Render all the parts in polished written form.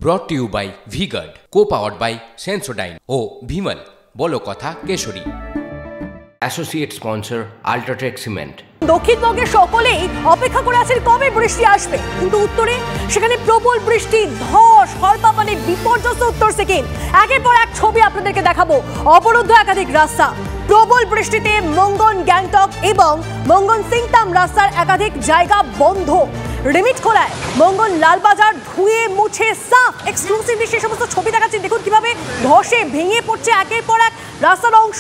ব্রট to you by V-Guard, co-powered by Sensodyne ও ভিমল বলো কথা Kesari. Associate sponsor UltraTech cement. দক্ষিণবঙ্গের সকলেই অপেক্ষা করে আছেন কবে বৃষ্টি আসবে, কিন্তু উত্তরে সেখানে প্রবল বৃষ্টি, ধস, হরপাপানে বিপর্যস্ত উত্তর সিকিম। একের পর এক ছবি আপনাদেরকে দেখাবো। অবরুদ্ধ একাধিক রাস্তা, প্রবল বৃষ্টিতে মঙ্গন গ্যাংটক এবং মঙ্গন সিংতাম রাস্তার একাধিক জায়গা বন্ধ। রিমিট খোলায় মঙ্গন লালবাজার ধুয়ে মুছে সাফ। এক্সক্লুসিভলি সেই সমস্ত ছবি দেখাচ্ছি। দেখুন কিভাবে ধসে ভেঙে পড়ছে একের পর এক রাস্তার অংশ।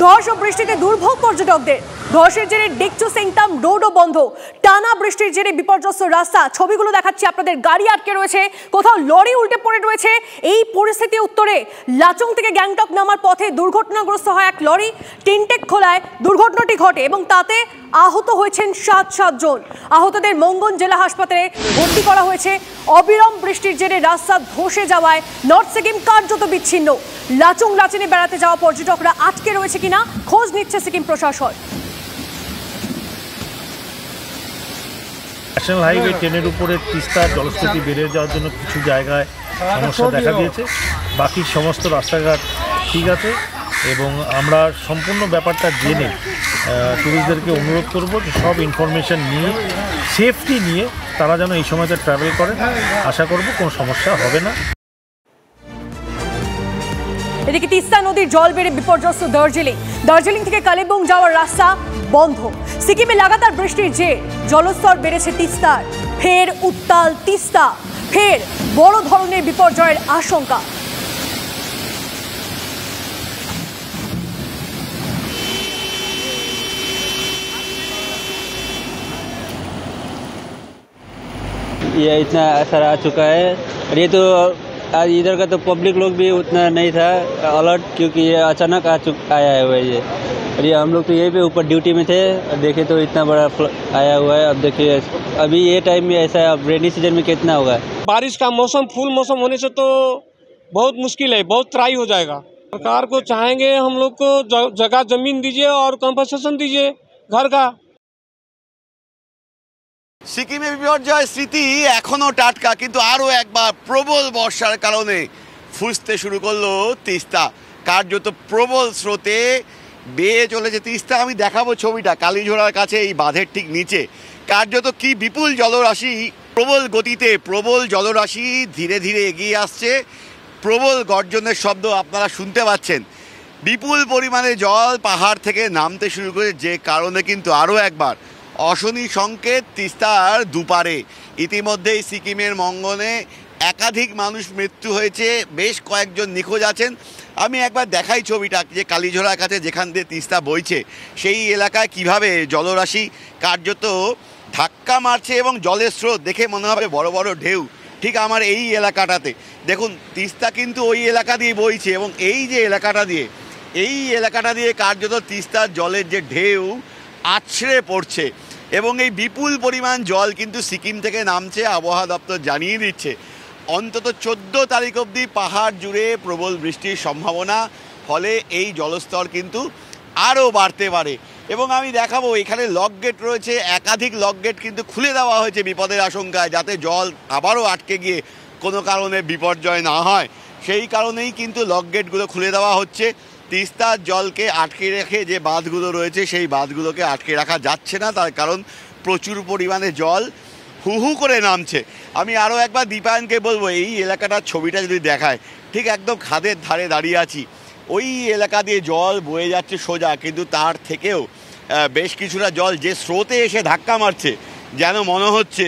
ধস ও বৃষ্টিতে দুর্ভোগ পর্যটকদের। ধসের জেরে ডেকচু সিংতাম রোডও বন্ধ। টানা বৃষ্টির জেরে বিপর্যস্ত রাস্তা। ছবিগুলো দেখাচ্ছি আপনাদের। গাড়ি আটকে রয়েছে, কোথাও লরি উল্টে পড়ে রয়েছে। এই পরিস্থিতি উত্তরে লাচুং থেকে গ্যাংটক নামার পথে দুর্ঘটনাগ্রস্ত হয় এক লরি। টিনটেক খোলায় দুর্ঘটনাটি ঘটে এবং তাতে আহত হয়েছেন 7 জন। আহতদের মঙ্গন জেলা হাসপাতালে ভর্তি করা হয়েছে। অবিরাম বৃষ্টির জেরে রাস্তা ধসে যাওয়ায় নর্থ সিকিম কার্যত বিচ্ছিন্ন। লাচুং লাচেনে বেড়াতে যাওয়া পর্যটকরা আটকে রয়েছে কিনা খোঁজ নিচ্ছে সিকিম প্রশাসন। ন্যাশনাল হাইওয়ে 10-এর উপরে তিস্তার জলস্রোত বেড়ে যাওয়ার জন্য কিছু জায়গায় সমস্যা দেখা দিয়েছে। বাকি সমস্ত রাস্তাঘাট ঠিক আছে এবং আমরা সম্পূর্ণ ব্যাপারটা জেনে ট্যুরিস্টদেরকে অনুরোধ করব যে সব ইনফরমেশান নিয়ে, সেফটি নিয়ে তারা যেন এই সময়টা ট্রাভেল করেন। আশা করব কোনো সমস্যা হবে না। এদিকে তিস্তা নদীর জল বেড়ে বিপর্যস্ত দার্জিলিং থেকে কালিম্পং যাওয়ার রাস্তা বন্ধ। সিকিমে লাগাতার বৃষ্টির জের জলস্তর বেড়েছে তিস্তার। ফের উত্তাল তিস্তা, ফের বড় ধরনের বিপর্যয়ের আশঙ্কা। ये इतना असर आ चुका है और ये तो आज इधर का तो पब्लिक लोग भी उतना नहीं था अलर्ट, क्योंकि ये अचानक आया है ये। और ये हम लोग तो यहीं पे ऊपर ड्यूटी में थे, देखे तो इतना बड़ा आया हुआ है। अब देखिए अभी ये टाइम में ऐसा है, अब रेनी सीजन में कितना होगा। बारिश का मौसम, फुल मौसम होने से तो बहुत मुश्किल है, बहुत ट्राई हो जाएगा। सरकार को चाहेंगे हम लोग को जगह जमीन दीजिए और कंपनसेशन दीजिए घर का। সিকিমে বিপর্যয় স্মৃতি এখনো টাটকা, কিন্তু আরও একবার প্রবল বর্ষার কারণে ফুসতে শুরু করলো তিস্তা। কার্যত প্রবল স্রোতে বেয়ে চলেছে তিস্তা। আমি দেখাবো ছবিটা কালীঝোড়ার কাছে, এই বাঁধের ঠিক নিচে। কার্যত কি বিপুল জলরাশি, প্রবল গতিতে প্রবল জলরাশি ধীরে ধীরে এগিয়ে আসছে। প্রবল গর্জনের শব্দ আপনারা শুনতে পাচ্ছেন। বিপুল পরিমাণে জল পাহাড় থেকে নামতে শুরু করে, যে কারণে কিন্তু আরও একবার অশনি সংকেত তিস্তার দুপারে। ইতিমধ্যেই সিকিমের মঙ্গনে একাধিক মানুষ মৃত্যু হয়েছে, বেশ কয়েকজন নিখোঁজ আছেন। আমি একবার দেখাই ছবিটা, যে কালীঝোড়ার কাছে যেখান দিয়ে তিস্তা বইছে সেই এলাকায় কিভাবে জলরাশি কার্যত ধাক্কা মারছে এবং জলের স্রোত দেখে মনে হবে বড় বড় ঢেউ। ঠিক আমার এই এলাকাটাতে দেখুন, তিস্তা কিন্তু ওই এলাকা দিয়ে বইছে এবং এই যে এই এলাকাটা দিয়ে কার্যত তিস্তার জলের যে ঢেউ আছড়ে পড়ছে এবং এই বিপুল পরিমাণ জল কিন্তু সিকিম থেকে নামছে। আবহাওয়া দপ্তর জানিয়ে দিচ্ছে অন্তত 14 তারিখ অবধি পাহাড় জুড়ে প্রবল বৃষ্টির সম্ভাবনা, ফলে এই জলস্তর কিন্তু আরও বাড়তে পারে। এবং আমি দেখাবো এখানে লক গেট রয়েছে, একাধিক লক গেট কিন্তু খুলে দেওয়া হয়েছে বিপদের আশঙ্কায়, যাতে জল আবারও আটকে গিয়ে কোনো কারণে বিপর্যয় না হয়। সেই কারণেই কিন্তু লক গেটগুলো খুলে দেওয়া হচ্ছে। তিস্তার জলকে আটকে রেখে যে বাঁধগুলো রয়েছে সেই বাঁধগুলোকে আটকে রাখা যাচ্ছে না, তার কারণ প্রচুর পরিমাণে জল হু হু করে নামছে। আমি আরও একবার দীপায়নকে বলবো, এই এলাকাটার ছবিটা যদি দেখায়, ঠিক একদম খাদের ধারে দাঁড়িয়ে আছি। ওই এলাকা দিয়ে জল বয়ে যাচ্ছে সোজা, কিন্তু তার থেকেও বেশ কিছুটা জল যে স্রোতে এসে ধাক্কা মারছে, যেন মনে হচ্ছে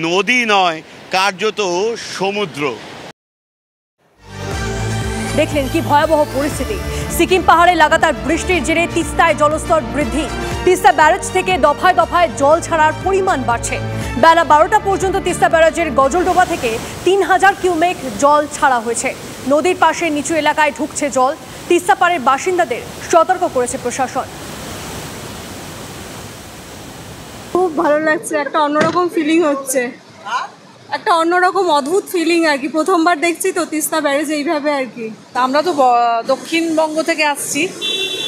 নদী নয়, কার্যত সমুদ্র। দেখলেন কি ভয়াবহ পরিস্থিতি। সিকিম পাহাড়ে লাগাতার বৃষ্টির জেরে তিস্তায় জলস্তর বৃদ্ধি। তিস্তা ব্যারেজ থেকে দফায় দফায় জল ছাড়ার পরিমাণ বাড়ছে। বেলা 12টা পর্যন্ত তিস্তা ব্যারেজের গজলডোবা থেকে 3000 কিউমেক জল ছাড়া হয়েছে। নদীর পাশে নিচু এলাকায় ঢুকছে জল। তিস্তা পাড়ের বাসিন্দাদের সতর্ক করেছে প্রশাসন। খুব ভালো লাগছে, একটা অন্যরকম ফিলিং হচ্ছে, একটা অন্যরকম অদ্ভুত ফিলিং আর কি। প্রথমবার দেখছি তো তিস্তা ব্যারেজ এইভাবে আর কি। আমরা তো দক্ষিণবঙ্গ থেকে আসছি,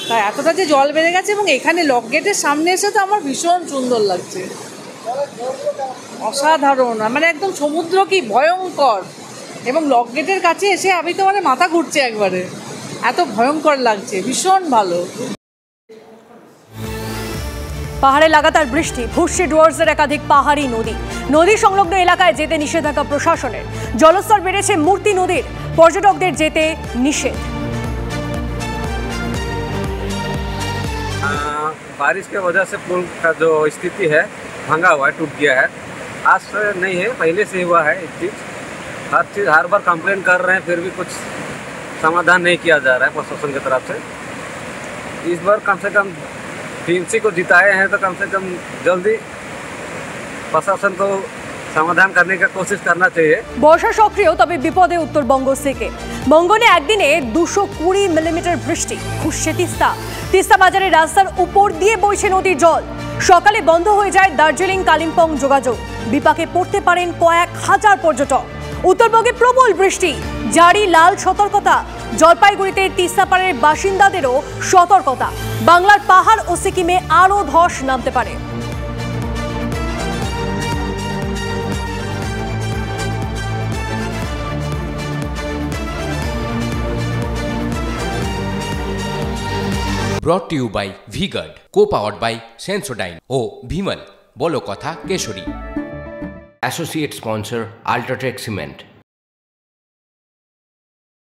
তাই এতটা যে জল বেড়ে গেছে এবং এখানে লক গেটের সামনে এসে তো আমার ভীষণ সুন্দর লাগছে, অসাধারণ। মানে একদম সমুদ্র কি ভয়ঙ্কর, এবং লক গেটের কাছে এসে আমি তো মানে মাথা ঘুরছে একবারে, এত ভয়ঙ্কর লাগছে, ভীষণ ভালো। পাহাড়ে লাগাতার বৃষ্টি, ভুসছে ডুয়ার্সের একাধিক পাহাড়ি নদী সংলগ্ন এলাকায় যেতে নিষেধাজ্ঞা প্রশাসনের। জলস্তর বেড়েছে মূর্তি নদীর, পর্যটকদের যেতে নিষেধ। बारिश के वजह से पुल का जो स्थिति है भांगा हुआ है, टूट गया है। आज से नहीं है, पहले से हुआ है। एक चीज़ हर बार कंप्लेन कर रहे हैं, फिर भी कुछ समाधान नहीं किया जा रहा है प्रशासन की तरफ से। इस बार कम से कम टीएमसी को जिताए हैं, तो कम से कम जल्दी प्रशासन को সমাধান करने का कोशिश करना चाहिए। বর্ষা সক্রিয়, তবে বিপদে উত্তরবঙ্গ থেকে। মঙ্গলে একদিনে 220 মিলিমিটার বৃষ্টি, খুশছে তিস্তা বাজারে রাস্তার উপর দিয়ে বইছে নদীর জল। সকালে বন্ধ হয়ে যায় দার্জিলিং কালিম্পং যোগাযোগ, বিপাকে পড়তে পারেন কয়েক হাজার পর্যটক। উত্তরবঙ্গে প্রবল বৃষ্টি, জারি লাল সতর্কতা। জলপাইগুড়িতে তিস্তাপাড়ের বাসিন্দাদেরও সতর্কতা, বাংলার পাহাড় ও সিকিমে আরও ধস নামতে পারে। Brought to you by V-Guard, co-powered by Sensodyne O Bhimal, বলো কথা Keshari. Associate sponsor Ultratech Cement।